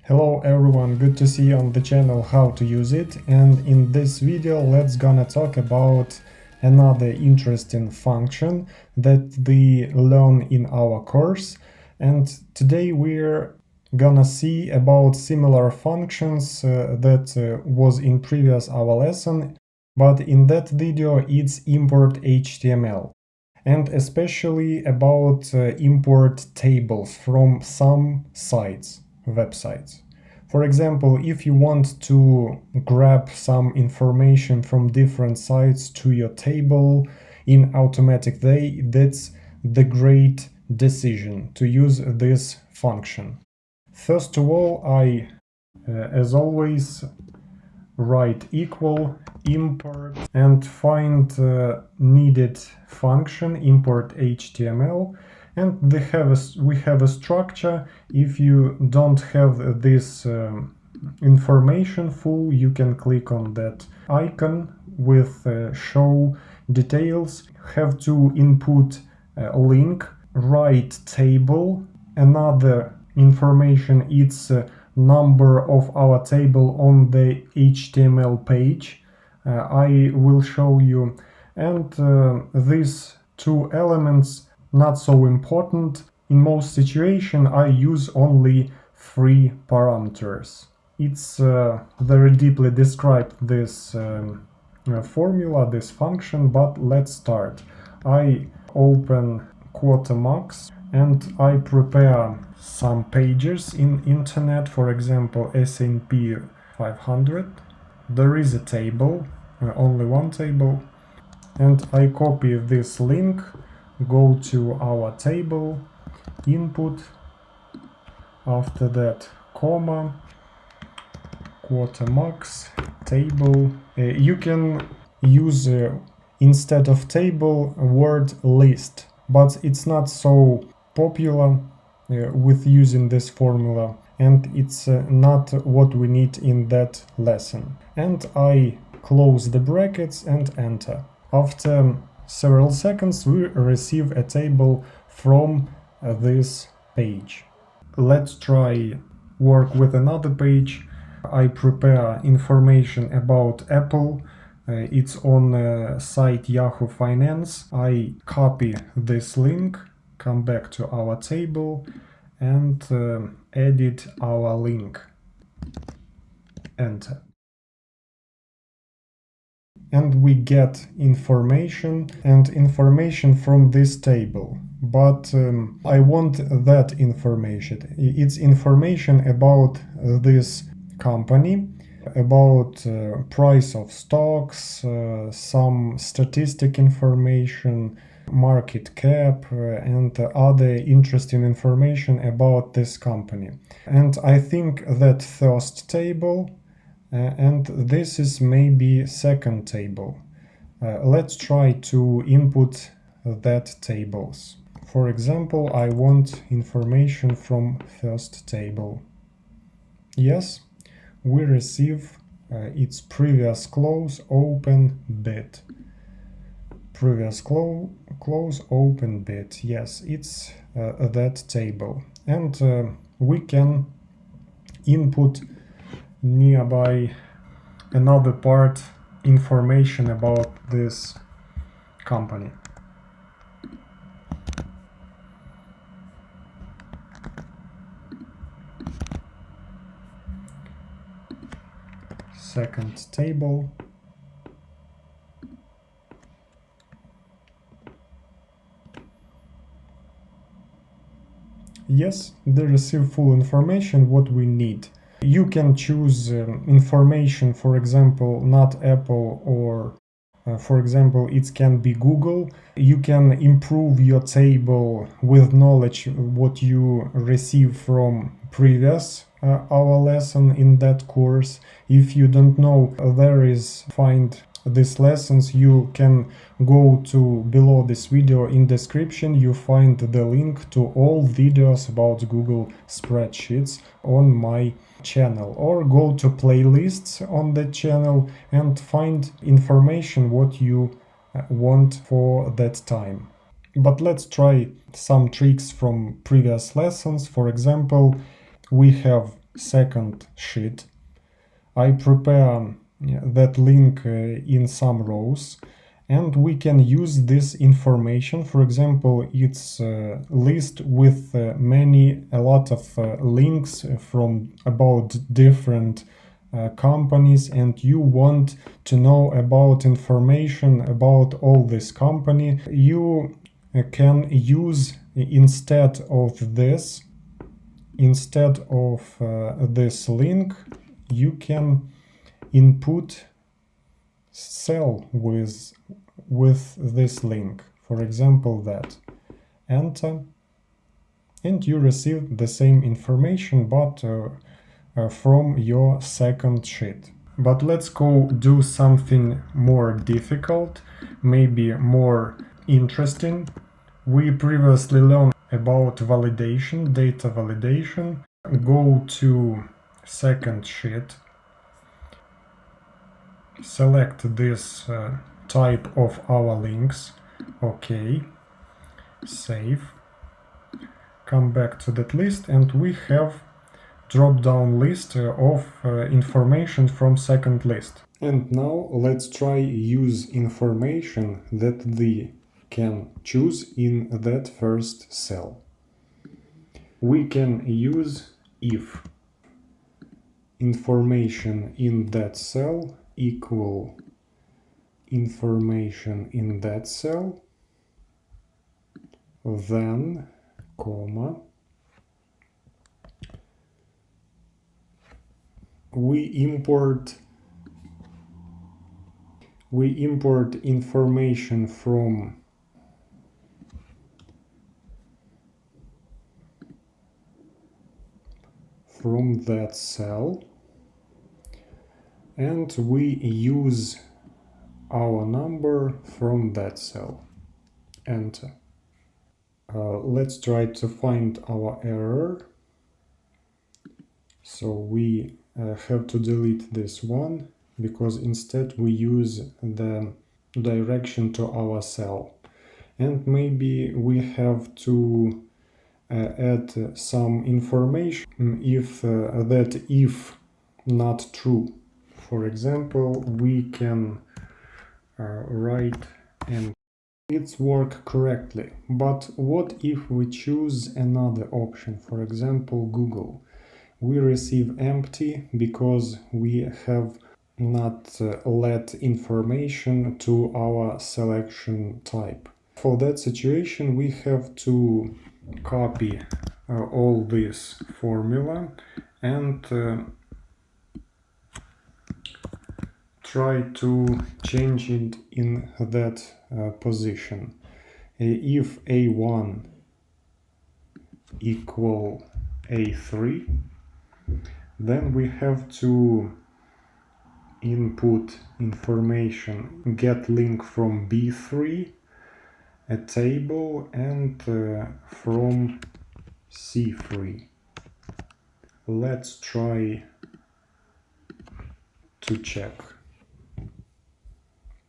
Hello everyone, good to see you on the channel how to use it, and in this video let's gonna talk about another interesting function that we learn in our course. And today we're gonna see about similar functions that was in previous our lesson, but in that video it's import HTML. And especially about import tables from some sites, websites. For example, if you want to grab some information from different sites to your table in automatic way, that's the great decision to use this function. First of all, I, as always, write equal import and find needed function import HTML, and we have a structure. If you don't have this information full, you can click on that icon with show details, have to input a link, write table, another information, it's number of our table on the HTML page. I will show you, and these two elements not so important. In most situations I use only 3 parameters. It's very deeply described, this formula, this function, but let's start. I open Quartermax and I prepare some pages in internet, for example S&P 500. There is a table, only one table, and I copy this link, go to our table, input, after that comma, Quartermax, table. You can use instead of table word list, but it's not so popular with using this formula, and it's not what we need in that lesson. And I close the brackets and enter. After several seconds we receive a table from this page. Let's try work with another page. I prepare information about Apple. It's on site Yahoo Finance. I copy this link, come back to our table and edit our link. Enter. And we get information from this table. But I want that information. It's information about this company, about price of stocks, some statistic information, market cap, and other interesting information about this company. And I think that first table, and this is maybe second table. Let's try to input that tables. For example, I want information from first table. Yes, we receive its previous close open bid. Previous close open bid. Yes, it's that table, and we can input nearby another part, information about this company. Second table. Yes, they receive full information what we need. You can choose information, for example, not Apple, or for example, it can be Google. You can improve your table with knowledge what you receive from previous our lesson in that course. If you don't know, there is find these lessons, you can go to below this video in description. You find the link to all videos about Google spreadsheets on my channel, or go to playlists on the channel and find information what you want for that time. But let's try some tricks from previous lessons. For example, we have second sheet. I prepare that link in some rows, and we can use this information. For example, it's a list with a lot of links from about different companies, and you want to know about information about all this company. You can use instead of this link, you can input cell with this link, for example that, enter, and you receive the same information but from your second sheet. But let's go do something more difficult, maybe more interesting. We previously learned about validation, data validation. Go to second sheet, select this type of our links, OK, save, come back to that list, and we have drop-down list of information from second list. And now let's try use information that they can choose in that first cell. We can use if information in that cell equal information in that cell, then, comma, we import information from that cell, and we use our number from that cell. Enter. Let's try to find our error. So we have to delete this one, because instead we use the direction to our cell. And maybe we have to add some information if not true. For example, we can write and it's work correctly. But what if we choose another option, for example, Google? We receive empty because we have not let information to our selection type. For that situation, we have to copy all this formula and try to change it in that position. If A1 equal A3, then we have to input information, get link from B3, a table, and from C3. Let's try to check.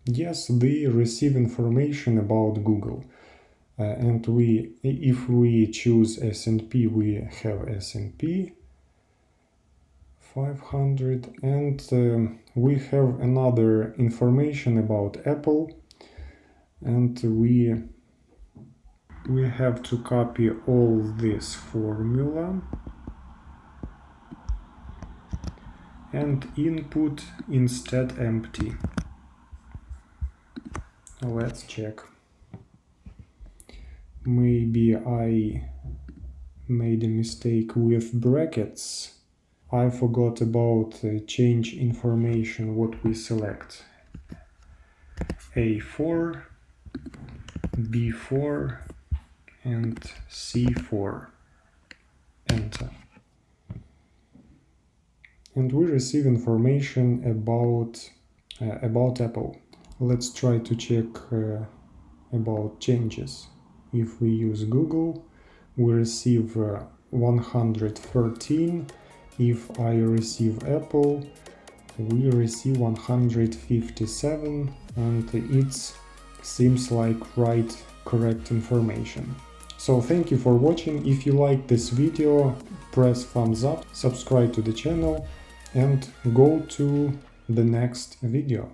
Yes, they receive information about Google. And if we choose S&P, we have S&P 500, and we have another information about Apple, and we have to copy all this formula and input instead empty. Let's check. Maybe I made a mistake with brackets. I forgot about change information what we select. A4, B4, and C4. Enter. And we receive information about Apple. Let's try to check about changes. If we use Google, we receive 113. If I receive Apple, we receive 157, and it seems like correct information. So thank you for watching. If you like this video, press thumbs up, subscribe to the channel, and go to the next video.